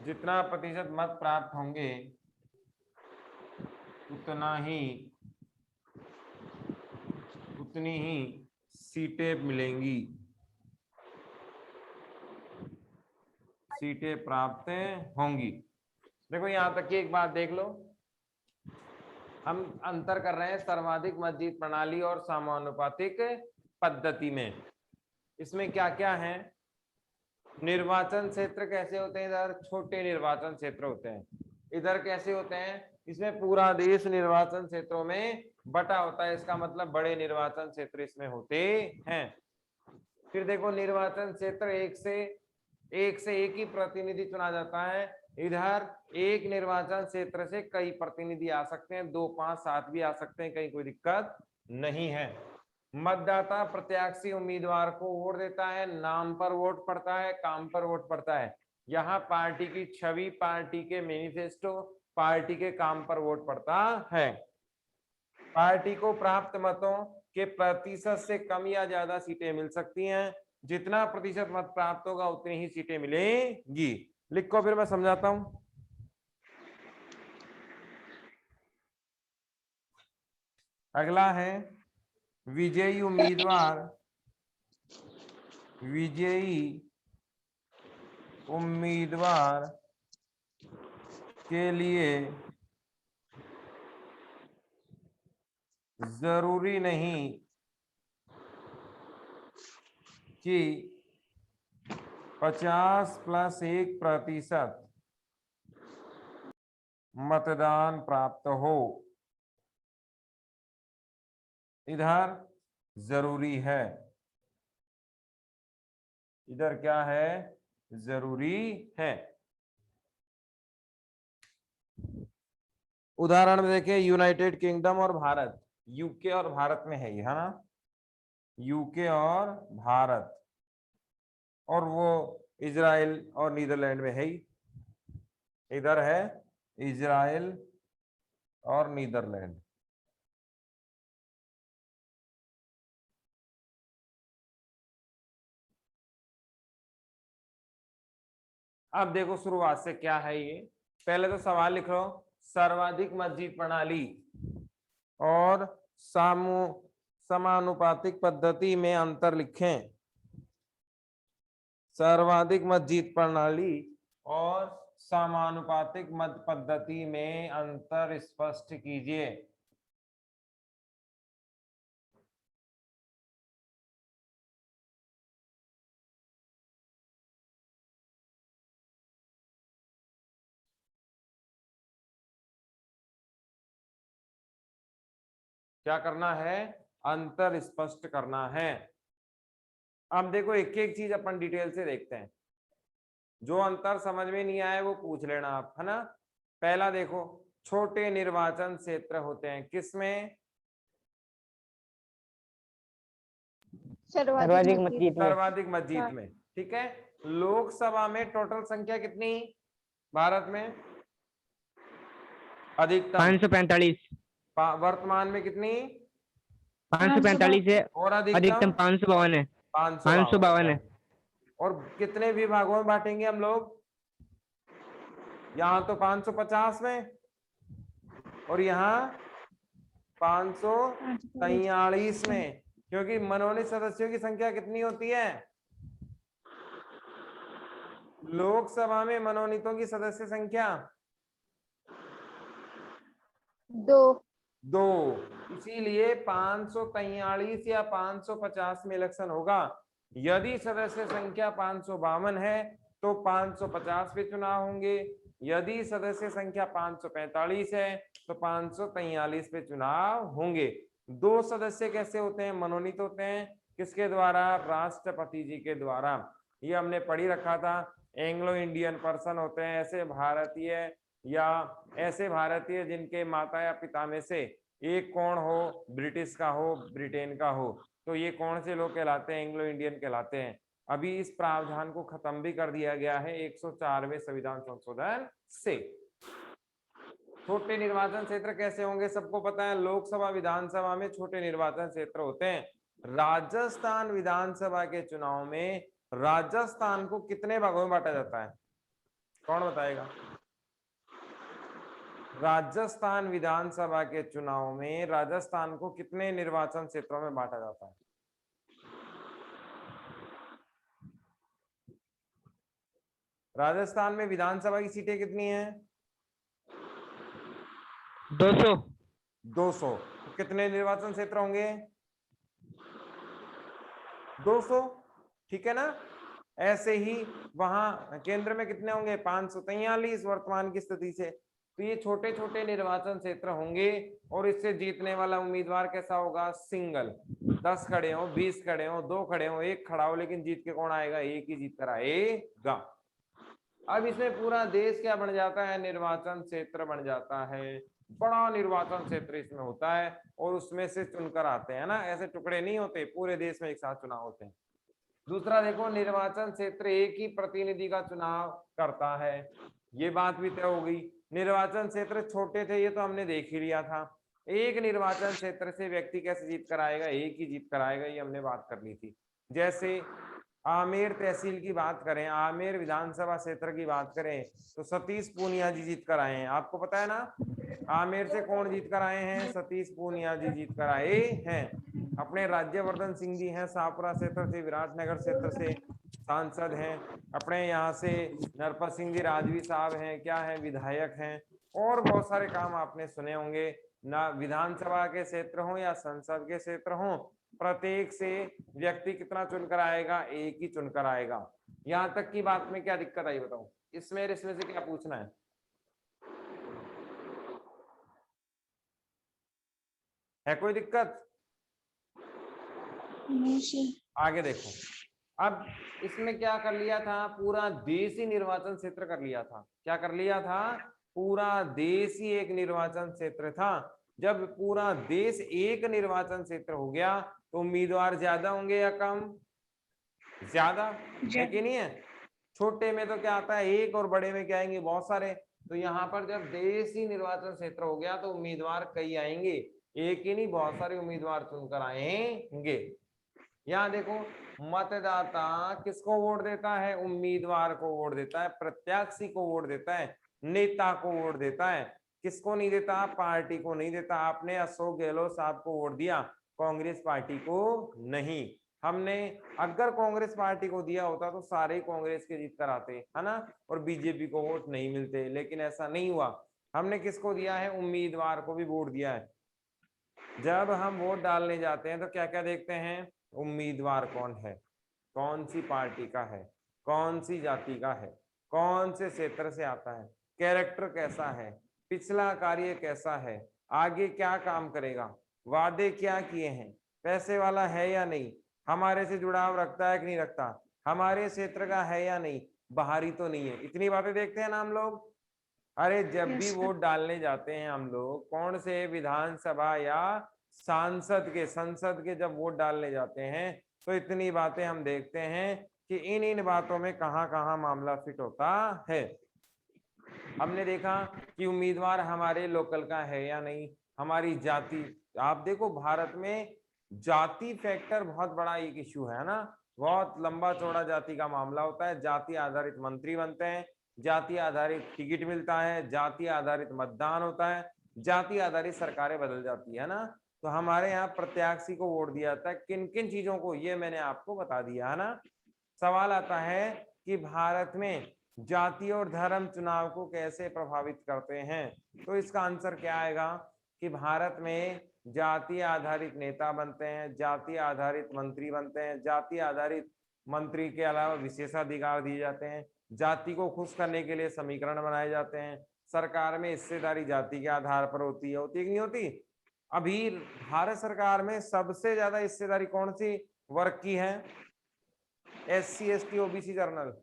जितना प्रतिशत मत प्राप्त होंगे उतनी ही सीटें मिलेंगी, सीटें प्राप्त होंगी। देखो यहां तक की एक बात देख लो, हम अंतर कर रहे हैं सर्वाधिक मत जीत प्रणाली और समानुपातिक पद्धति में। इसमें क्या क्या है, निर्वाचन क्षेत्र कैसे होते हैं, इधर छोटे निर्वाचन क्षेत्र होते हैं, इधर कैसे होते हैं, इसमें पूरा देश निर्वाचन क्षेत्रों में बटा होता है, इसका मतलब बड़े निर्वाचन क्षेत्र इसमें होते हैं। फिर देखो निर्वाचन क्षेत्र एक से एक ही प्रतिनिधि चुना जाता है, इधर एक निर्वाचन क्षेत्र से कई प्रतिनिधि आ सकते हैं, 2, 5, 7 भी आ सकते हैं, कहीं कोई दिक्कत नहीं है। मतदाता प्रत्याशी उम्मीदवार को वोट देता है, नाम पर वोट पड़ता है, काम पर वोट पड़ता है। यहाँ पार्टी की छवि, पार्टी के मैनिफेस्टो, पार्टी के काम पर वोट पड़ता है। पार्टी को प्राप्त मतों के प्रतिशत से कम या ज्यादा सीटें मिल सकती हैं, जितना प्रतिशत मत प्राप्त होगा उतनी ही सीटें मिलेंगी। लिखो फिर मैं समझाता हूं। अगला है विजयी उम्मीदवार के लिए जरूरी नहीं कि 50+1% मतदान प्राप्त हो, इधर जरूरी है, इधर क्या है, जरूरी है। उदाहरण में देखें, यूनाइटेड किंगडम और भारत, यूके और भारत में है ये, है ना, यूके और भारत, और वो इजराइल और नीदरलैंड में है ही, इधर है इजराइल और नीदरलैंड। अब देखो शुरुआत से क्या है ये, पहले तो सवाल लिख लो, सर्वाधिक मत जीत प्रणाली और समानुपातिक पद्धति में अंतर लिखें। सर्वाधिक मत जीत प्रणाली और समानुपातिक मत पद्धति में अंतर स्पष्ट कीजिए। क्या करना है, अंतर स्पष्ट करना है। अब देखो एक एक चीज अपन डिटेल से देखते हैं, जो अंतर समझ में नहीं आए वो पूछ लेना आप, है ना। पहला देखो, छोटे निर्वाचन क्षेत्र होते हैं किसमें, सर्वाधिक मतजीत में। सर्वाधिक मत जीत में, ठीक है। लोकसभा में टोटल संख्या कितनी भारत में, अधिकतम 545, वर्तमान में कितनी, 545 है, और अधिकतम अधिकतम 552 है, 552 है। है। और कितने विभागों में बांटेंगे हम लोग, यहाँ तो 550 में, और यहाँ 543 में, क्योंकि मनोनीत सदस्यों की संख्या कितनी होती है, लोकसभा में मनोनीतों की सदस्य संख्या 2, इसीलिए 543 या 550 में इलेक्शन होगा। यदि सदस्य संख्या 552 है तो 550 पे चुनाव होंगे, यदि सदस्य संख्या 545 है तो 543 पे चुनाव होंगे। 2 सदस्य कैसे होते हैं, मनोनीत होते हैं, किसके द्वारा, राष्ट्रपति जी के द्वारा। ये हमने पढ़ी रखा था, एंग्लो इंडियन पर्सन होते हैं, ऐसे भारतीय जिनके माता या पिता में से एक कौन हो, ब्रिटिश का हो, ब्रिटेन का हो, तो ये कौन से लोग कहलाते हैं, एंग्लो इंडियन कहलाते हैं। अभी इस प्रावधान को खत्म भी कर दिया गया है 104वें संविधान संशोधन से। छोटे निर्वाचन क्षेत्र कैसे होंगे, सबको पता है, लोकसभा विधानसभा में छोटे निर्वाचन क्षेत्र होते हैं। राजस्थान विधानसभा के चुनाव में राजस्थान को कितने भागों में बांटा जाता है, कौन बताएगा? राजस्थान विधानसभा के चुनाव में राजस्थान को कितने निर्वाचन क्षेत्रों में बांटा जाता है? राजस्थान में विधानसभा की सीटें कितनी हैं? 200। 200। तो कितने निर्वाचन क्षेत्र होंगे? 200। ठीक है ना? ऐसे ही वहां केंद्र में कितने होंगे? 543 वर्तमान की स्थिति से। तो ये छोटे छोटे निर्वाचन क्षेत्र होंगे और इससे जीतने वाला उम्मीदवार कैसा होगा? सिंगल। 10 खड़े हो, 20 खड़े हो, 2 खड़े हो, 1 खड़ा हो, लेकिन जीत के कौन आएगा? एक ही जीत कर आएगा। अब इसमें पूरा देश क्या बन जाता है? निर्वाचन क्षेत्र बन जाता है। बड़ा निर्वाचन क्षेत्र इसमें होता है और उसमें से चुनकर आते हैं ना, ऐसे टुकड़े नहीं होते, पूरे देश में एक साथ चुनाव होते हैं। दूसरा देखो, निर्वाचन क्षेत्र एक ही प्रतिनिधि का चुनाव करता है, ये बात भी तय हो गई। निर्वाचन क्षेत्र छोटे थे, ये तो हमने देख ही लिया था। एक निर्वाचन क्षेत्र से व्यक्ति कैसे जीत कर आएगा? एक ही जीत कर आएगा, ये हमने बात कर ली थी। जैसे आमेर तहसील की बात करें, आमेर विधानसभा क्षेत्र की बात करें, तो सतीश पूनिया जी जीत कर आए हैं। आपको पता है ना, आमेर से कौन जीत कर आए हैं? सतीश पूनिया जी जीत कर आए हैं। अपने राज्यवर्धन सिंह जी हैं शाहपुरा क्षेत्र से, विराटनगर क्षेत्र से सांसद हैं। अपने यहाँ से नरपत सिंह जी राजवी साहब हैं, क्या हैं? विधायक हैं। और बहुत सारे काम आपने सुने होंगे ना, विधानसभा के क्षेत्र हो या संसद के क्षेत्र हो, प्रत्येक से व्यक्ति कितना चुनकर आएगा? एक ही चुनकर आएगा। यहां तक की बात में क्या दिक्कत आई बताओ? इसमें से क्या पूछना है कोई दिक्कत? आगे देखो, अब इसमें क्या कर लिया था? पूरा देश ही निर्वाचन क्षेत्र कर लिया था। क्या कर लिया था? पूरा देश ही एक निर्वाचन क्षेत्र था। जब पूरा देश एक निर्वाचन क्षेत्र हो गया तो उम्मीदवार ज्यादा होंगे या कम? ज्यादा है कि नहीं है? छोटे में तो क्या आता है? एक, और बड़े में क्या आएंगे? बहुत सारे। तो यहाँ पर जब देश ही निर्वाचन क्षेत्र हो गया तो उम्मीदवार कई आएंगे, एक ही नहीं, बहुत सारे उम्मीदवार चुनकर आएंगे। यहाँ देखो, मतदाता किसको वोट देता है? उम्मीदवार को वोट देता है, प्रत्याशी को वोट देता है, नेता को वोट देता है। किसको नहीं देता? पार्टी को नहीं देता। आपने अशोक गहलोत साहब को वोट दिया, कांग्रेस पार्टी को नहीं। हमने अगर कांग्रेस पार्टी को दिया होता तो सारे कांग्रेस के जीत कर आते, है ना, और बीजेपी को वोट नहीं मिलते, लेकिन ऐसा नहीं हुआ। हमने किसको दिया है? उम्मीदवार को भी वोट दिया है। जब हम वोट डालने जाते हैं तो क्या क्या देखते हैं? उम्मीदवार कौन है, कौन सी पार्टी का है, कौन सी जाति का है, कौन से क्षेत्र से आता है, कैरेक्टर कैसा है, पिछला कार्य कैसा है, आगे क्या काम करेगा, वादे क्या किए हैं, पैसे वाला है या नहीं, हमारे से जुड़ाव रखता है कि नहीं रखता, हमारे क्षेत्र का है या नहीं, बाहरी तो नहीं है। इतनी बातें देखते हैं ना हम लोग। अरे जब भी वोट डालने जाते हैं हम लोग, कौन से विधानसभा या सांसद के, संसद के जब वोट डालने जाते हैं, तो इतनी बातें हम देखते हैं कि इन इन बातों में कहां कहां मामला फिट होता है। हमने देखा कि उम्मीदवार हमारे लोकल का है या नहीं, हमारी जाति। आप देखो, भारत में जाति फैक्टर बहुत बड़ा एक इश्यू है ना, बहुत लंबा चौड़ा जाति का मामला होता है। जाति आधारित मंत्री बनते हैं, जाति आधारित टिकट मिलता है, जाति आधारित मतदान होता है, जाति आधारित सरकारें बदल जाती है ना। तो हमारे यहाँ प्रत्याशी को वोट दिया जाता है, किन किन चीजों को, ये मैंने आपको बता दिया है ना। सवाल आता है कि भारत में जाति और धर्म चुनाव को कैसे प्रभावित करते हैं, तो इसका आंसर क्या आएगा कि भारत में जाति आधारित नेता बनते हैं, जाति आधारित मंत्री बनते हैं, जाति आधारित मंत्री के अलावा विशेषाधिकार दिए जाते हैं, जाति को खुश करने के लिए समीकरण बनाए जाते हैं, सरकार में हिस्सेदारी जाति के आधार पर होती है, होती कि नहीं होती? अभी भारत सरकार में सबसे ज्यादा हिस्सेदारी कौन सी वर्ग की है? SC ST OBC general.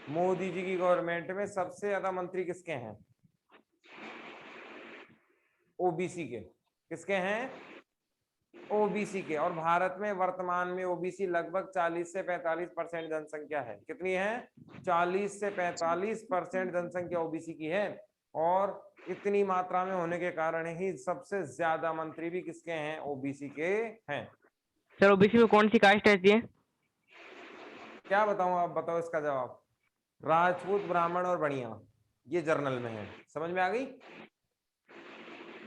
Modi ji की गवर्नमेंट में सबसे ज्यादा मंत्री किसके हैं? ओबीसी के। किसके हैं? ओबीसी के। और भारत में वर्तमान में ओबीसी लगभग 40 से 45% जनसंख्या है। कितनी है? 40 से 45% जनसंख्या ओबीसी की है। और इतनी मात्रा में होने के कारण ही सबसे ज्यादा मंत्री भी किसके हैं? ओबीसी के हैं। सर ओबीसी में कौन सी कास्ट रहती है? क्या बताऊं? आप बताओ इसका जवाब। राजपूत, ब्राह्मण और बनिया ये जर्नल में है। समझ में आ गई?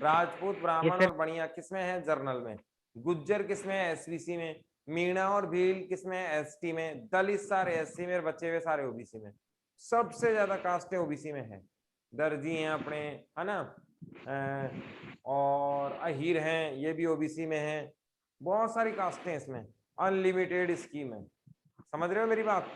राजपूत, ब्राह्मण सर। और बनिया किसमें है? जर्नल में। गुज्जर किसमें है? एसवीसी में। मीणा और भील किसमें है? एसटी में। दलित सारे एससी में, बचे हुए सारे ओबीसी में। सबसे ज्यादा कास्टें ओबीसी में है। दर्जी हैं अपने, है ना, और अहीर हैं, ये भी ओबीसी में है। बहुत सारी कास्टें हैं इसमें। अनलिमिटेड स्कीम है। समझ रहे हो मेरी बात?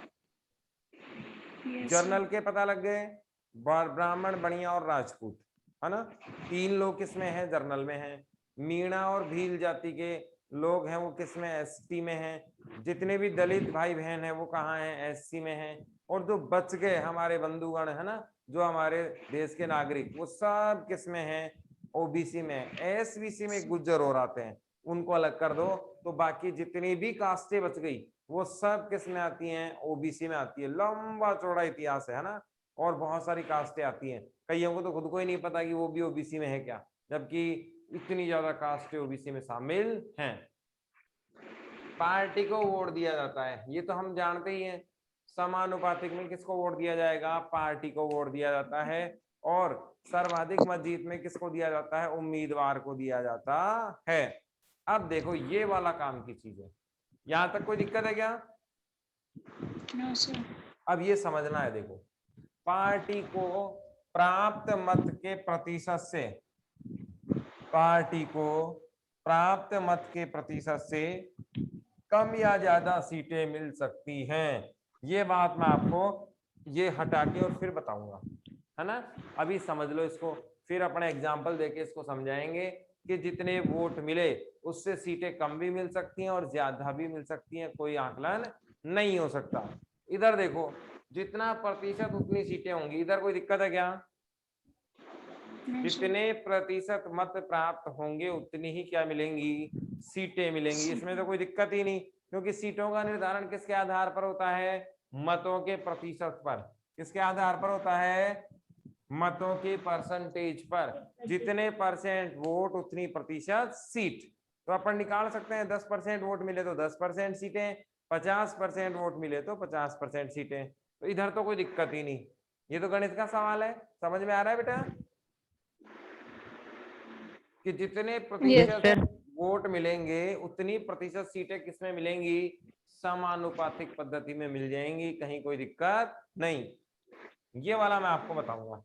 जर्नल के पता लग गए, ब्राह्मण, बनिया और राजपूत, है ना। 3 लोग किसमें है? जर्नल में है। मीणा और भील जाति के लोग हैं वो किसमें? एसटी में हैं। जितने भी दलित भाई बहन हैं वो कहाँ हैं? एससी में हैं। और जो बच गए हमारे बंधुगण, है ना, जो हमारे देश के नागरिक, वो सब किसमें हैं? ओबीसी में। एसबीसी में गुज्जर और आते हैं, उनको अलग कर दो तो बाकी जितनी भी कास्टें बच गई वो सब किस में आती हैं? ओबीसी में आती है। लंबा चौड़ा इतिहास है ना। और बहुत सारी कास्टें आती हैं, कईयों को तो खुद को ही नहीं पता कि वो भी ओबीसी में है क्या, जबकि इतनी ज्यादा कास्टें ओबीसी में शामिल हैं। पार्टी को वोट दिया जाता है, ये तो हम जानते ही हैं। समानुपातिक में किसको वोट दिया जाएगा? पार्टी को वोट दिया जाता है। और सर्वाधिक मत जीत में किसको दिया जाता है? उम्मीदवार को दिया जाता है। अब देखो ये वाला काम की चीज है, यहां तक कोई दिक्कत है क्या? No sir. अब ये समझना है, देखो, पार्टी को प्राप्त मत के प्रतिशत से, पार्टी को प्राप्त मत के प्रतिशत से कम या ज्यादा सीटें मिल सकती हैं। ये बात मैं आपको ये हटा के और फिर बताऊंगा, है ना। अभी समझ लो इसको, फिर अपना एग्जाम्पल देके इसको समझाएंगे कि जितने वोट मिले उससे सीटें कम भी मिल सकती हैं और ज्यादा भी मिल सकती हैं, कोई आकलन नहीं हो सकता। इधर देखो, जितना प्रतिशत उतनी सीटें होंगी। इधर कोई दिक्कत है क्या? जितने प्रतिशत मत प्राप्त होंगे उतनी ही क्या मिलेंगी? सीटें मिलेंगी। इसमें तो कोई दिक्कत ही नहीं, क्योंकि सीटों का निर्धारण किसके आधार पर होता है? मतों के प्रतिशत पर। किसके आधार पर होता है? मतों के परसेंटेज पर। जितने परसेंट वोट उतनी प्रतिशत सीट। तो अपन निकाल सकते हैं 10% वोट मिले तो 10% सीटें, 50% वोट मिले तो 50% सीटें। तो इधर तो कोई दिक्कत ही नहीं, ये तो गणित का सवाल है। समझ में आ रहा है बेटा कि जितने प्रतिशत वोट मिलेंगे उतनी प्रतिशत सीटें किसमें मिलेंगी? समानुपातिक पद्धति में मिल जाएंगी, कहीं कोई दिक्कत नहीं। ये वाला मैं आपको बताऊंगा।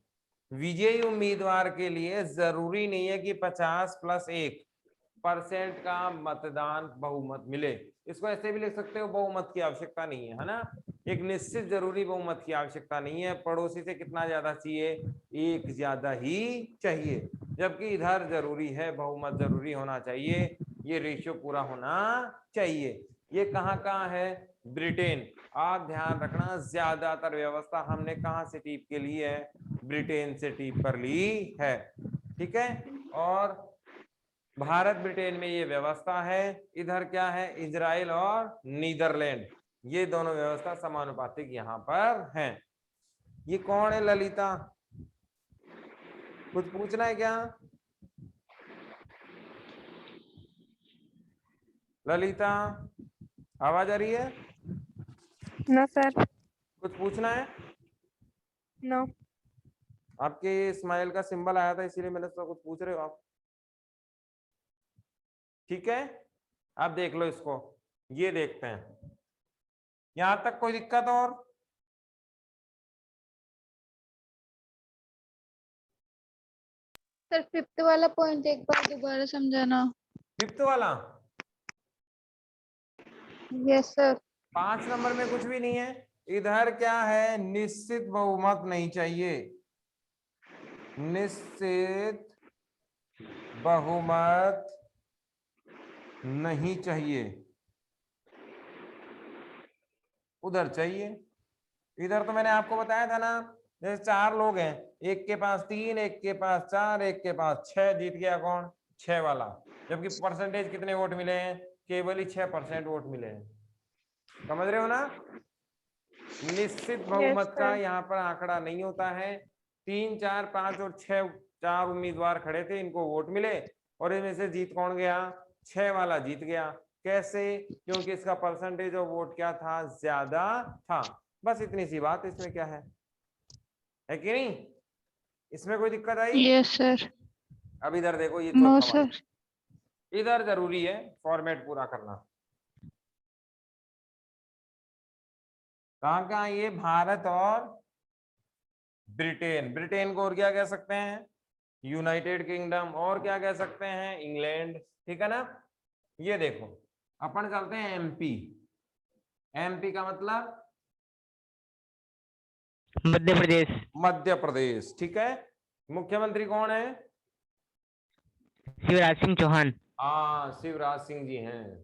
विजयी उम्मीदवार के लिए जरूरी नहीं है कि 50+1% का मतदान बहुमत मिले। इसको ऐसे भी लिख सकते हो, बहुमत की आवश्यकता नहीं है ना। एक निश्चित जरूरी बहुमत की आवश्यकता नहीं है। पड़ोसी से कितना ज्यादा चाहिए? एक ज्यादा ही चाहिए। जबकि इधर जरूरी है, बहुमत जरूरी होना चाहिए, ये रेशियो पूरा होना चाहिए। ये कहाँ है? ब्रिटेन। आप ध्यान रखना, ज्यादातर व्यवस्था हमने कहाँ से टीप के ली है? ब्रिटेन से टीप कर ली है, ठीक है। और भारत ब्रिटेन में ये व्यवस्था है। इधर क्या है? इजराइल और नीदरलैंड, ये दोनों व्यवस्था समानुपातिक यहाँ पर हैं। ये कौन है? ललिता, कुछ पूछना है क्या? ललिता, आवाज आ रही है? No sir. कुछ पूछना है? नो। आपके स्माइल का सिंबल आया था इसीलिए मैंने कुछ पूछ रहे हो आप? ठीक है, अब देख लो इसको, ये देखते हैं यहां तक कोई दिक्कत और? सर फिफ्थ वाला पॉइंट एक बार दोबारा समझाना। फिफ्थ वाला? Yes sir. 5 नंबर में कुछ भी नहीं है। इधर क्या है? निश्चित बहुमत नहीं चाहिए। निश्चित बहुमत नहीं चाहिए, उधर चाहिए। इधर तो मैंने आपको बताया था ना, जैसे 4 लोग हैं, एक के पास 3, एक के पास 4, एक के पास 6, जीत गया कौन? 6 वाला। जबकि परसेंटेज कितने वोट मिले हैं? केवल ही 6% वोट मिले हैं। समझ रहे हो ना? निश्चित बहुमत का यहाँ पर आंकड़ा नहीं होता है। 3, 4, 5 और 6, 4 उम्मीदवार खड़े थे, इनको वोट मिले और इनमें से जीत कौन गया? 6 वाला जीत गया। कैसे? क्योंकि इसका परसेंटेज ऑफ वोट क्या था? ज्यादा था। बस इतनी सी बात, इसमें क्या है कि नहीं? इसमें कोई दिक्कत आई? Yes sir. अब इधर देखो, ये नो चौथा वाला, सर। इधर जरूरी है फॉर्मेट पूरा करना। कहाँ कहाँ? ये भारत और ब्रिटेन। ब्रिटेन को और क्या कह सकते हैं? United kingdom. और क्या कह सकते हैं? इंग्लैंड। ठीक है ना? ये देखो, अपन चलते हैं एमपी। एमपी का मतलब मध्य प्रदेश। मध्य प्रदेश। ठीक है। मुख्यमंत्री कौन है? शिवराज सिंह चौहान। हाँ, शिवराज सिंह जी हैं।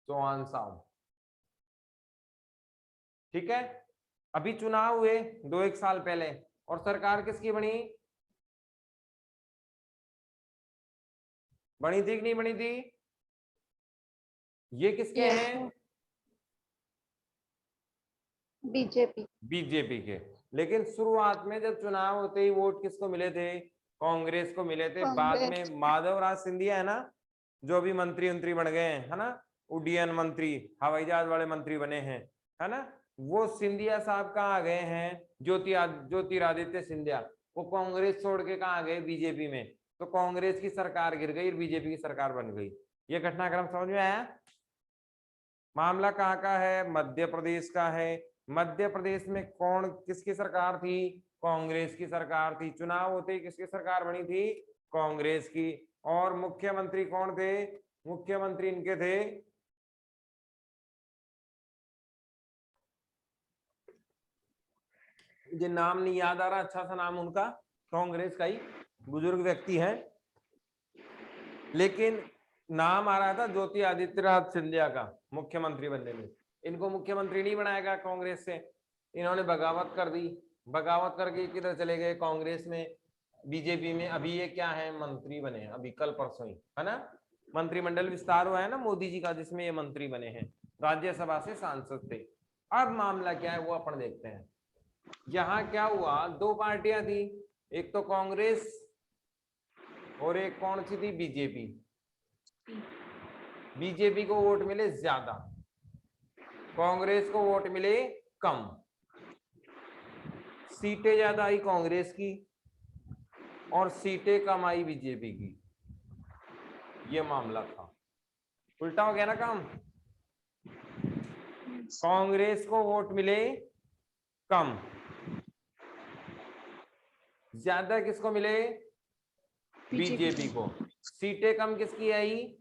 चौहान साहब। ठीक है। अभी चुनाव हुए 2-1 साल पहले, और सरकार किसकी बनी? बनी थी कि नहीं बनी थी? ये किसके यस हैं? सर। बीजेपी। बीजेपी के। लेकिन शुरुआत में जब चुनाव होते ही वोट किसको मिले थे? कांग्रेस को मिले थे। बाद कांग्रेस। में माधवराज सिंधिया है ना, जो अभी मंत्री बन गए हैं, है ना, उड्डयन मंत्री, हवाई जहाज वाले मंत्री बने हैं, है ना, वो सिंधिया साहब कहाँ आ गए हैं? ज्योतिरादित्य सिंधिया। वो कांग्रेस छोड़ के कहाँ गए? बीजेपी में। तो कांग्रेस की सरकार गिर गई और बीजेपी की सरकार बन गई। ये घटनाक्रम समझ में आया? मामला कहाँ का है? मध्य प्रदेश का है। मध्य प्रदेश में कौन, किसकी सरकार थी? कांग्रेस की सरकार थी। चुनाव होते ही किसकी सरकार बनी थी? कांग्रेस की। और मुख्यमंत्री कौन थे? मुख्यमंत्री इनके थे, मुझे नाम नहीं याद आ रहा अच्छा सा नाम उनका, कांग्रेस का ही बुजुर्ग व्यक्ति है, लेकिन नाम आ रहा था ज्योति आदित्यनाथ सिंधिया का मुख्यमंत्री बनने में। इनको मुख्यमंत्री नहीं बनाएगा कांग्रेस से, इन्होंने बगावत कर दी। बगावत करके किधर चले गए? कांग्रेस में, बीजेपी में। अभी ये क्या है? मंत्री बने हैं, अभी कल परसों ही, है ना, मंत्रिमंडल विस्तार हुआ है ना मोदी जी का, जिसमें ये मंत्री बने हैं, राज्यसभा से सांसद थे। अब मामला क्या है वो अपन देखते हैं। यहाँ क्या हुआ? 2 पार्टियां थी, एक तो कांग्रेस और एक कौन सी थी? बीजेपी। बीजेपी को वोट मिले ज्यादा, कांग्रेस को वोट मिले कम। सीटें ज्यादा आई कांग्रेस की और सीटें कम आई बीजेपी की। ये मामला था। उल्टा हो गया ना काम। कांग्रेस को वोट मिले कम, ज्यादा किसको मिले? बीजेपी को। सीटें कम किसकी आई?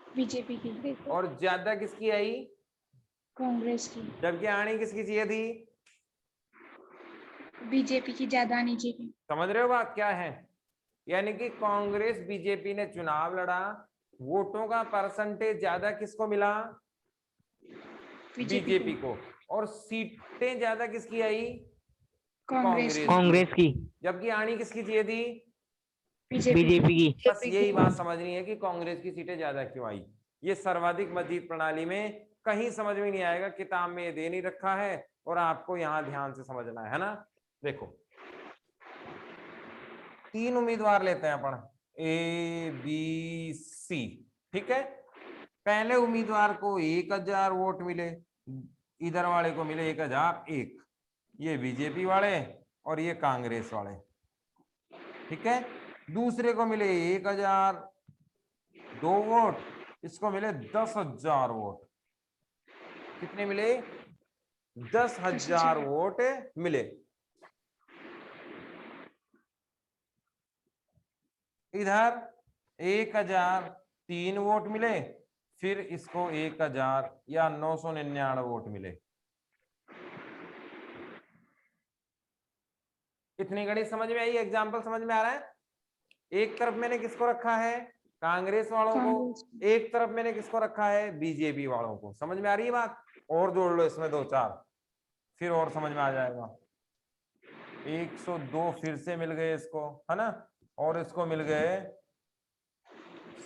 बीजेपी की। और ज्यादा किसकी आई? कांग्रेस की। जबकि आनी किसकी चाहिए थी? बीजेपी की ज्यादा आनी चाहिए। समझ रहे हो बात क्या है? यानी कि कांग्रेस बीजेपी ने चुनाव लड़ा, वोटों का परसेंटेज ज्यादा किसको मिला? बीजेपी को। और सीटें ज्यादा किसकी आई? कांग्रेस की। जबकि आनी किसकी चाहिए थी? बीजेपी की। बस यही बात समझनी है कि कांग्रेस की सीटें ज्यादा क्यों आई। ये सर्वाधिक मतजीत प्रणाली में कहीं समझ में नहीं आएगा, किताब में ये दे नहीं रखा है, और आपको यहां ध्यान से समझना है ना। देखो 3 उम्मीदवार लेते हैं अपन, ए बी सी। ठीक है। पहले उम्मीदवार को 1000 वोट मिले, इधर वाले को मिले 1001, ये बीजेपी वाले और ये कांग्रेस वाले। ठीक है। दूसरे को मिले 1002 वोट, इसको मिले 10,000 वोट। कितने मिले? 10,000 वोट मिले। इधर 1003 वोट मिले, फिर इसको 1000 या 999 वोट मिले। इतनी गणित समझ में आई? एग्जाम्पल समझ में आ रहा है? एक तरफ मैंने किसको रखा है? कांग्रेस वालों को। एक तरफ मैंने किसको रखा है? बीजेपी वालों को। समझ में आ रही है बात? और जोड़ लो इसमें 2-4, फिर और समझ में आ जाएगा। 102 फिर से मिल गए इसको, है ना, और इसको मिल गए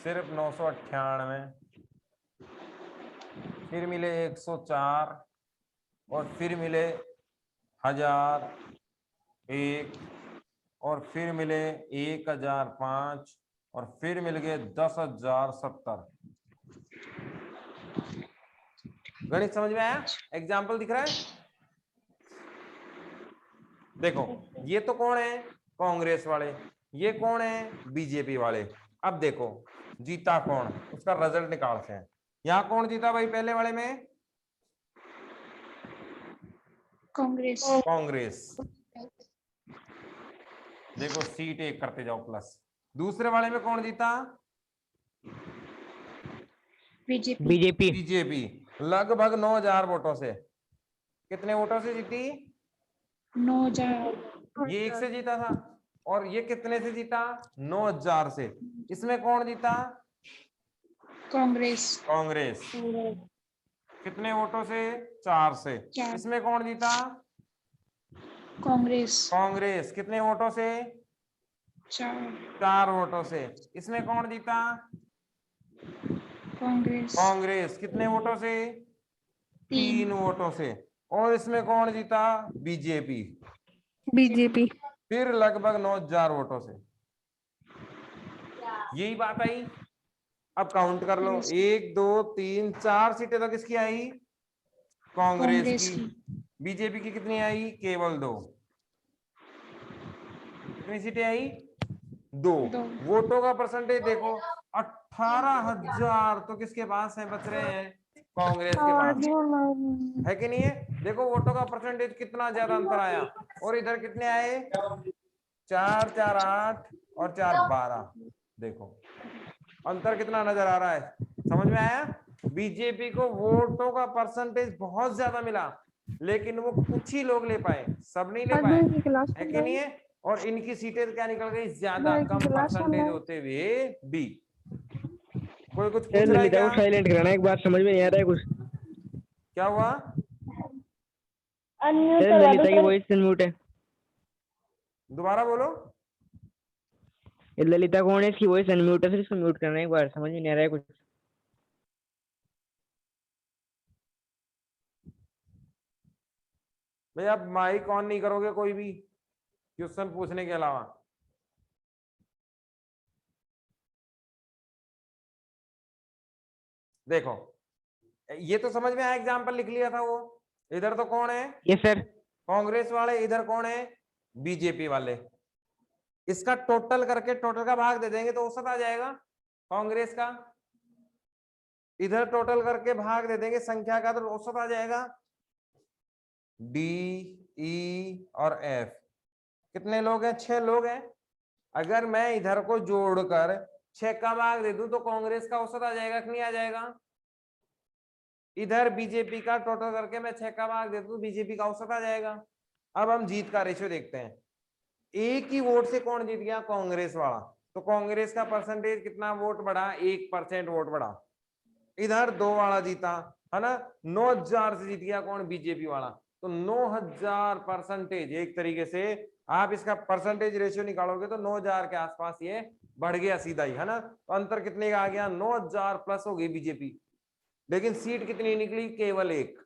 सिर्फ 998, फिर मिले 104, और फिर मिले 1001, और फिर मिले 1005, और फिर मिल गए 10,070। गणित समझ में आया? एग्जाम्पल दिख रहा है? देखो ये तो कौन है? कांग्रेस वाले। ये कौन है? बीजेपी वाले। अब देखो जीता कौन, उसका रिजल्ट निकालते हैं। यहाँ कौन जीता भाई पहले वाले में? कांग्रेस। कांग्रेस। देखो सीट एक करते जाओ प्लस। दूसरे वाले में कौन जीता? बीजेपी। बीजेपी। बीजेपी लगभग 9,000 वोटों से। कितने वोटों से जीती? 9,000। ये एक से जीता था, और ये कितने से जीता? 9,000 से। इसमें कौन जीता? कांग्रेस। कांग्रेस। कितने वोटों से? 4 से। 4। इसमें कौन जीता? कांग्रेस। कांग्रेस। कितने वोटों से? 4। 4 वोटों से। इसमें कौन जीता? कांग्रेस। कांग्रेस। कितने वोटों से? 3 वोटों से। और इसमें कौन जीता? बीजेपी। बीजेपी। फिर लगभग 9,000 वोटों से। यही बात आई। अब काउंट कर लो, 1 2 3 4 सीटें तो किसकी आई? कांग्रेस की। बीजेपी की कितनी आई? केवल 2। कितनी सीटें आई? 2। वोटों का परसेंटेज देखो, 18,000 तो किसके पास है? बच रहे हैं कांग्रेस के पास, है कि नहीं है? देखो वोटों का परसेंटेज कितना ज्यादा अंतर आया। और इधर कितने आए? 4 4 8 और 4 12। देखो अंतर कितना नजर आ रहा है, समझ में आया? बीजेपी को वोटों का परसेंटेज बहुत ज्यादा मिला, लेकिन वो कुछ ही लोग ले पाए, सब नहीं ले पाए, है कि नहीं है? और इनकी सीटें क्या निकल गई? ज्यादा कम परसेंटेज होते हुए भी। कोई कुछ पूछ रहा है ललिता क्या? को साइलेंट कराना, एक बार समझ में नहीं आ रहा है कुछ। क्या हुआ? ललिता की वॉइस अनम्यूट है। दोबारा बोलो। ये ललिता कौन है? इसकी वॉइस अनम्यूट है, फिर इसको म्यूट करना है, एक बार समझ में नहीं आ रहा है कुछ। भाई आप माइक ऑन नहीं करोगे कोई भी क्वेश्चन पूछने के अलावा? देखो ये तो समझ में आया, एग्जाम्पल लिख लिया था वो। इधर तो कौन है? Yes sir. कांग्रेस वाले। इधर कौन है? बीजेपी वाले। इसका टोटल करके टोटल का भाग दे देंगे तो औसत आ जाएगा कांग्रेस का। इधर टोटल करके भाग दे देंगे संख्या का तो औसत आ जाएगा। डी ई और एफ कितने लोग हैं? 6 लोग हैं। अगर मैं इधर को जोड़कर 6 का भाग दे दूं तो कांग्रेस का औसत आ जाएगा कि नहीं आ जाएगा? इधर बीजेपी का टोटल करके मैं 6 का भाग दे दूं, बीजेपी का औसत आ जाएगा। अब हम जीत का रेशियो देखते हैं। एक ही वोट से कौन जीत गया? कांग्रेस वाला। तो कांग्रेस का परसेंटेज कितना वोट बढ़ा? 1% वोट बढ़ा। इधर 2 वाला जीता, है ना? 9,000 से जीत गया कौन? बीजेपी वाला। तो 9,000 परसेंटेज, एक तरीके से आप इसका परसेंटेज रेशियो निकालोगे तो 9,000 के आसपास ये बढ़ गया सीधा ही, है ना? तो अंतर कितने का आ गया? 9,000 प्लस हो गई बीजेपी। लेकिन सीट कितनी निकली? केवल 1।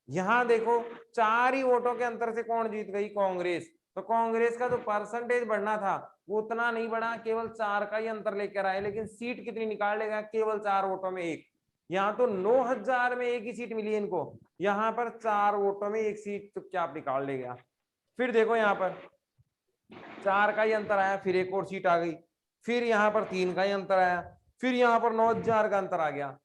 यहां देखो 4 ही वोटों के अंतर से कौन जीत गई? कांग्रेस। तो कांग्रेस का जो परसेंटेज बढ़ना था वो उतना नहीं बढ़ा, केवल 4 का ही अंतर लेकर आए। लेकिन सीट कितनी निकाल लेगा? केवल 4 वोटों में 1। यहाँ तो 9,000 में 1 ही सीट मिली इनको, यहाँ पर 4 वोटों में 1 सीट चुपचाप निकाल ले गया। फिर देखो यहाँ पर 4 का ही अंतर आया, फिर 1 और सीट आ गई। फिर यहाँ पर 3 का ही अंतर आया, फिर यहाँ पर 9,000 का अंतर आ गया।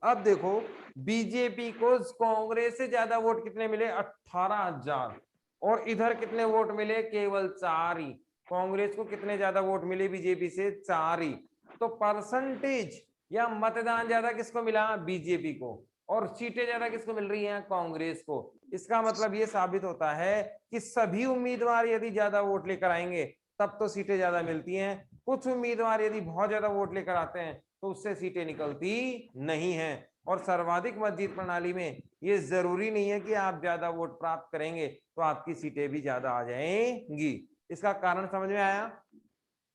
अब देखो बीजेपी को कांग्रेस से ज्यादा वोट कितने मिले? 18,000। और इधर कितने वोट मिले? केवल 4 ही। कांग्रेस को कितने ज्यादा वोट मिले बीजेपी से? 4 ही। तो परसेंटेज या मतदान ज्यादा किसको मिला? बीजेपी को। और सीटें ज्यादा किसको मिल रही हैं? कांग्रेस को। इसका मतलब ये साबित होता है कि सभी उम्मीदवार यदि ज्यादा वोट लेकर आएंगे तब तो सीटें ज्यादा मिलती हैं। कुछ उम्मीदवार यदि बहुत ज्यादा वोट लेकर आते हैं तो उससे सीटें निकलती नहीं है। और सर्वाधिक मत जीत प्रणाली में ये जरूरी नहीं है कि आप ज्यादा वोट प्राप्त करेंगे तो आपकी सीटें भी ज्यादा आ जाएंगी। इसका कारण समझ में आया?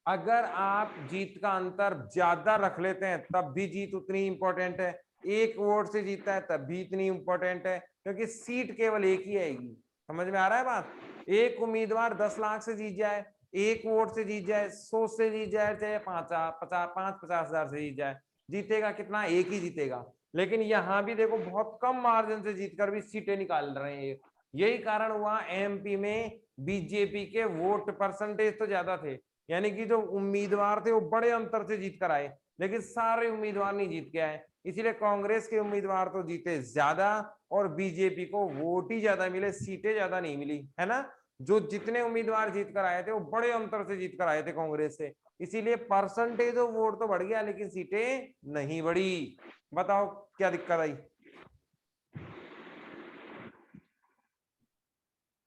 अगर आप जीत का अंतर ज्यादा रख लेते हैं तब भी जीत उतनी इंपॉर्टेंट है, 1 वोट से जीतता है तब भी इतनी इंपॉर्टेंट है, क्योंकि सीट केवल 1 ही आएगी। समझ में आ रहा है बात? एक उम्मीदवार 10 लाख से जीत जाए, 1 वोट से जीत जाए, 100 से जीत जाए, चाहे 50,000 से जीत जाए, जीतेगा कितना? 1 ही जीतेगा। लेकिन यहाँ भी देखो बहुत कम मार्जिन से जीतकर भी सीटें निकाल रहे हैं। यही कारण हुआ एमपी में बीजेपी के वोट परसेंटेज तो ज्यादा थे, यानी कि जो उम्मीदवार थे वो बड़े अंतर से जीत कर आए, लेकिन सारे उम्मीदवार नहीं जीत के आए। इसीलिए कांग्रेस के उम्मीदवार तो जीते ज्यादा और बीजेपी को वोट ही ज्यादा मिले, सीटें ज्यादा नहीं मिली, है ना। जो जितने उम्मीदवार जीत कर आए थे वो बड़े अंतर से जीत कर आए थे कांग्रेस से, इसीलिए परसेंटेज ऑफ वोट तो बढ़ गया लेकिन सीटें नहीं बढ़ी। बताओ क्या दिक्कत आई?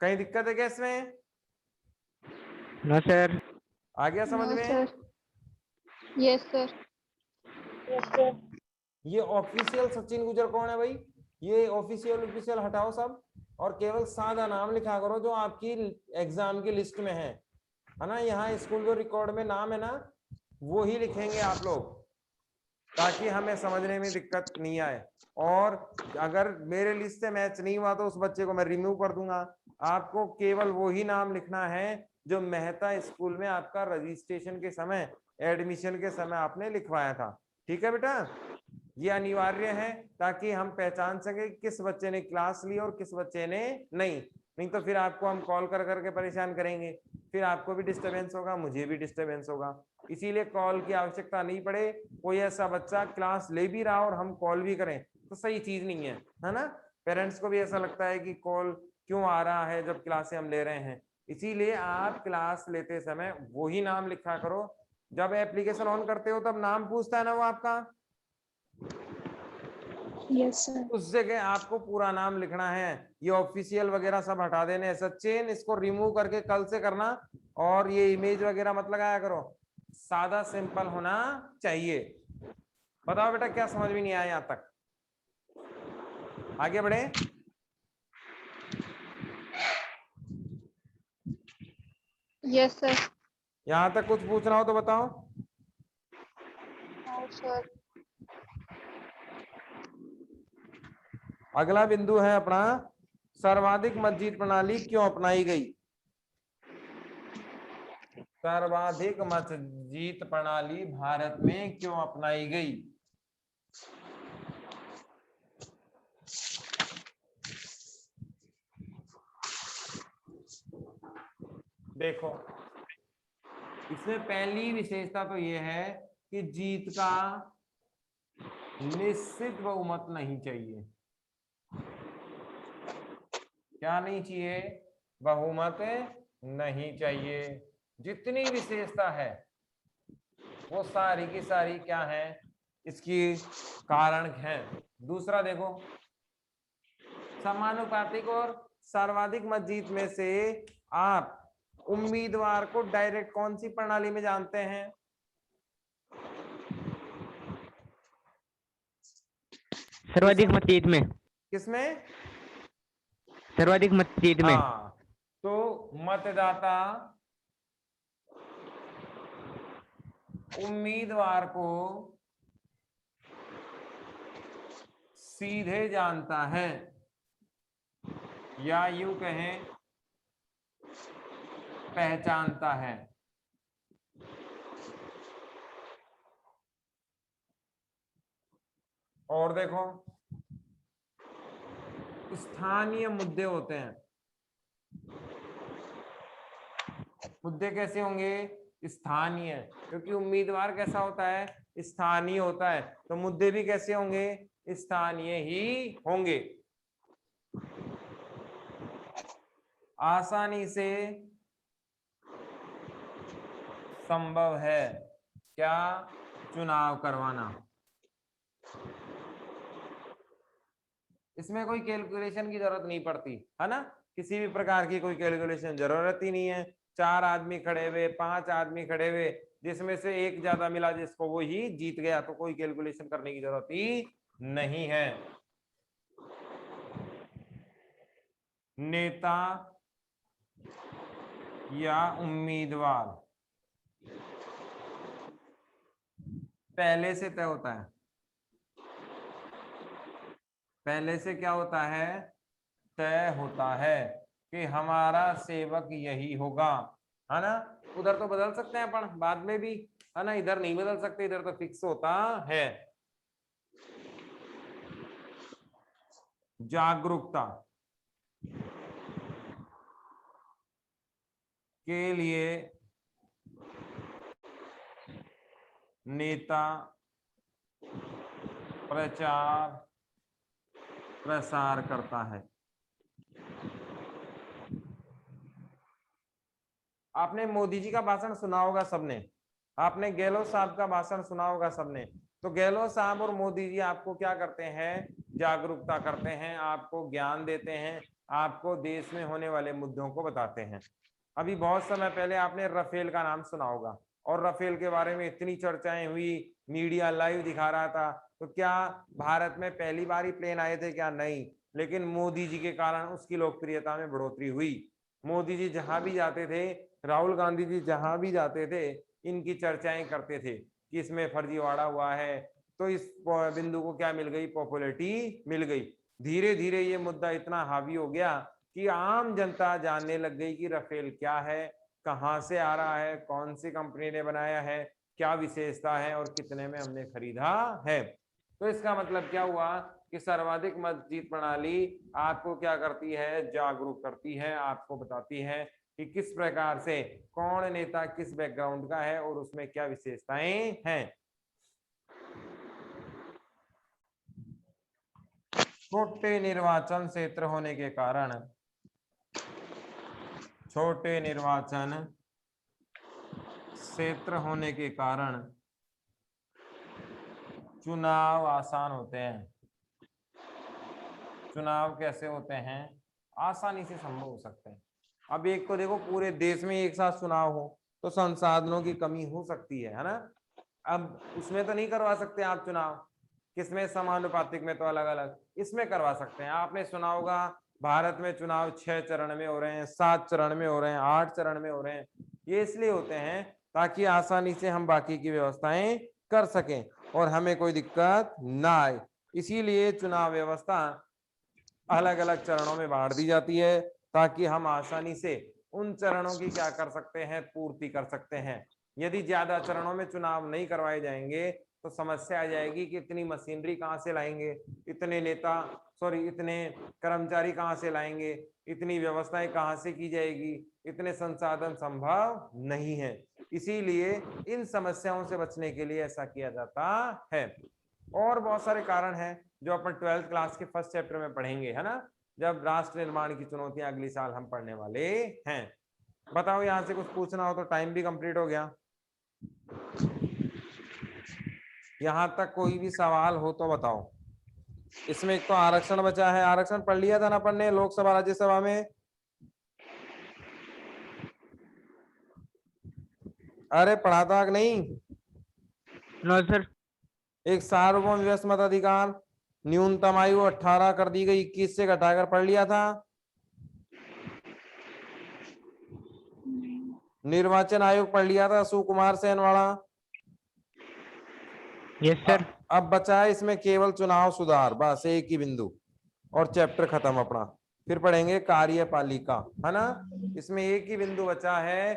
कहीं दिक्कत है क्या इसमें? No sir. आ गया समझ नो में? सर। Yes sir. ये ऑफिशियल सचिन गुजर कौन है भाई? ये ऑफिशियल ऑफिशियल हटाओ सब और केवल सादा नाम लिखा करो जो आपकी एग्जाम की लिस्ट में है ना। यहाँ स्कूल जो रिकॉर्ड में नाम है ना वो ही लिखेंगे आप लोग, ताकि हमें समझने में दिक्कत नहीं आए। और अगर मेरे लिस्ट से मैच नहीं हुआ तो उस बच्चे को मैं रिमूव कर दूंगा। आपको केवल वही नाम लिखना है जो मेहता स्कूल में आपका रजिस्ट्रेशन के समय, एडमिशन के समय आपने लिखवाया था। ठीक है बेटा, ये अनिवार्य है ताकि हम पहचान सके किस बच्चे ने क्लास ली और किस बच्चे ने नहीं तो फिर आपको हम कॉल कर करके परेशान करेंगे, फिर आपको भी डिस्टरबेंस होगा, मुझे भी डिस्टरबेंस होगा। इसीलिए कॉल की आवश्यकता नहीं पड़े। कोई ऐसा बच्चा क्लास ले भी रहा और हम कॉल भी करें तो सही चीज नहीं है ना। पेरेंट्स को भी ऐसा लगता है कि कॉल क्यों आ रहा है जब क्लासे हम ले रहे हैं। इसीलिए आप क्लास लेते समय वही नाम लिखा करो। जब एप्लीकेशन ऑन करते हो तब नाम पूछता है ना वो आपका, यस सर। उस जगह आपको पूरा नाम लिखना है। ये ऑफिशियल वगैरह सब हटा देने। सचिन इसको रिमूव करके कल से करना, और ये इमेज वगैरह मत लगाया करो, सादा सिंपल होना चाहिए। बताओ बेटा क्या समझ में नहीं आया यहां तक? आगे बढ़े। Yes sir. यहां तक कुछ पूछना हो तो बताओ। No sir. अगला बिंदु है अपना, सर्वाधिक मत जीत प्रणाली क्यों अपनाई गई? सर्वाधिक मत जीत प्रणाली भारत में क्यों अपनाई गई? देखो, इसमें पहली विशेषता तो यह है कि जीत का निश्चित बहुमत नहीं चाहिए। क्या नहीं चाहिए? बहुमत नहीं चाहिए। जितनी विशेषता है वो सारी की सारी क्या है, इसकी कारण है। दूसरा देखो, समानुपातिक और सर्वाधिक मत जीत में से आप उम्मीदवार को डायरेक्ट कौन सी प्रणाली में जानते हैं? सर्वाधिक मत जीत में। किसमें? सर्वाधिक मत जीत में। हाँ, तो मतदाता उम्मीदवार को सीधे जानता है, या यूं कहें पहचानता है। और देखो, स्थानीय मुद्दे होते हैं। मुद्दे कैसे होंगे? स्थानीय, क्योंकि उम्मीदवार कैसा होता है? स्थानीय होता है, तो मुद्दे भी कैसे होंगे? स्थानीय ही होंगे। आसानी से संभव है क्या चुनाव करवाना। इसमें कोई कैलकुलेशन की जरूरत नहीं पड़ती, है ना। किसी भी प्रकार की कोई कैलकुलेशन जरूरत ही नहीं है। 4 आदमी खड़े हुए, 5 आदमी खड़े हुए, जिसमें से एक ज्यादा मिला जिसको वो ही जीत गया, तो कोई कैलकुलेशन करने की जरूरत ही नहीं है। नेता या उम्मीदवार पहले से तय होता है। पहले से क्या होता है? तय होता है कि हमारा सेवक यही होगा, है ना। उधर तो बदल सकते हैं अपन बाद में भी, है ना। इधर नहीं बदल सकते, इधर तो फिक्स होता है। जागरूकता के लिए नेता प्रचार प्रसार करता है। आपने मोदी जी का भाषण सुना होगा सबने, आपने गहलोत साहब का भाषण सुना होगा सबने। तो गहलोत साहब और मोदी जी आपको क्या करते हैं, जागरूकता करते हैं, आपको ज्ञान देते हैं, आपको देश में होने वाले मुद्दों को बताते हैं। अभी बहुत समय पहले आपने राफेल का नाम सुना होगा, और राफेल के बारे में इतनी चर्चाएं हुई, मीडिया लाइव दिखा रहा था। तो क्या भारत में पहली बार ही प्लेन आए थे क्या? नहीं, लेकिन मोदी जी के कारण उसकी लोकप्रियता में बढ़ोतरी हुई। मोदी जी जहां भी जाते थे, राहुल गांधी जी जहां भी जाते थे, इनकी चर्चाएं करते थे कि इसमें फर्जीवाड़ा हुआ है। तो इस बिंदु को क्या मिल गई? पॉपुलैरिटी मिल गई। धीरे धीरे ये मुद्दा इतना हावी हो गया कि आम जनता जानने लग गई कि राफेल क्या है, कहां से आ रहा है, कौन सी कंपनी ने बनाया है, क्या विशेषता है और कितने में हमने खरीदा है। तो इसका मतलब क्या हुआ कि सर्वाधिक मत जीत प्रणाली आपको क्या करती है? जागरूक करती है, आपको बताती है कि किस प्रकार से कौन नेता किस बैकग्राउंड का है और उसमें क्या विशेषताएं हैं। छोटे निर्वाचन क्षेत्र होने के कारण, छोटे निर्वाचन क्षेत्र होने के कारण चुनाव आसान होते हैं। चुनाव कैसे होते हैं? आसानी से संभव हो सकते हैं। अब एक तो देखो, पूरे देश में एक साथ चुनाव हो तो संसाधनों की कमी हो सकती है ना। अब उसमें तो नहीं करवा सकते आप चुनाव, किसमें? समानुपातिक में तो अलग अलग, इसमें करवा सकते हैं। आपने सुना होगा भारत में चुनाव 6 चरण में हो रहे हैं, 7 चरण में हो रहे हैं, 8 चरण में हो रहे हैं। ये इसलिए होते हैं ताकि आसानी से हम बाकी की व्यवस्थाएं कर सकें और हमें कोई दिक्कत ना आए। इसीलिए चुनाव व्यवस्था अलग अलग चरणों में बांट दी जाती है ताकि हम आसानी से उन चरणों की क्या कर सकते हैं? पूर्ति कर सकते हैं। यदि ज्यादा चरणों में चुनाव नहीं करवाए जाएंगे तो समस्या आ जाएगी कि इतनी मशीनरी कहां से लाएंगे, इतने कर्मचारी कहां से लाएंगे, इतनी व्यवस्थाएं कहां से की जाएगी, इतने संसाधन संभव नहीं है। इसीलिए इन समस्याओं से बचने के लिए ऐसा किया जाता है। और बहुत सारे कारण हैं जो अपन 12th क्लास के फर्स्ट चैप्टर में पढ़ेंगे, है ना, जब राष्ट्र निर्माण की चुनौतियां अगली साल हम पढ़ने वाले हैं। बताओ, यहां से कुछ पूछना हो तो, टाइम भी कंप्लीट हो गया। यहां तक कोई भी सवाल हो तो बताओ। इसमें एक तो आरक्षण बचा है, आरक्षण पढ़ लिया था ना अपन ने लोकसभा राज्यसभा में? अरे पढ़ा था कि नहीं? No sir. एक सार्वभौम व्यवस्थ मताधिकार, न्यूनतम आयु 18 कर दी गई, 21 से घटाकर पढ़ लिया था। निर्वाचन आयोग पढ़ लिया था, सुकुमार सेन वाला। Yes sir. अब बचा है इसमें केवल चुनाव सुधार, बस एक ही बिंदु और चैप्टर खत्म अपना। फिर पढ़ेंगे कार्यपालिका, है ना। इसमें एक ही बिंदु बचा है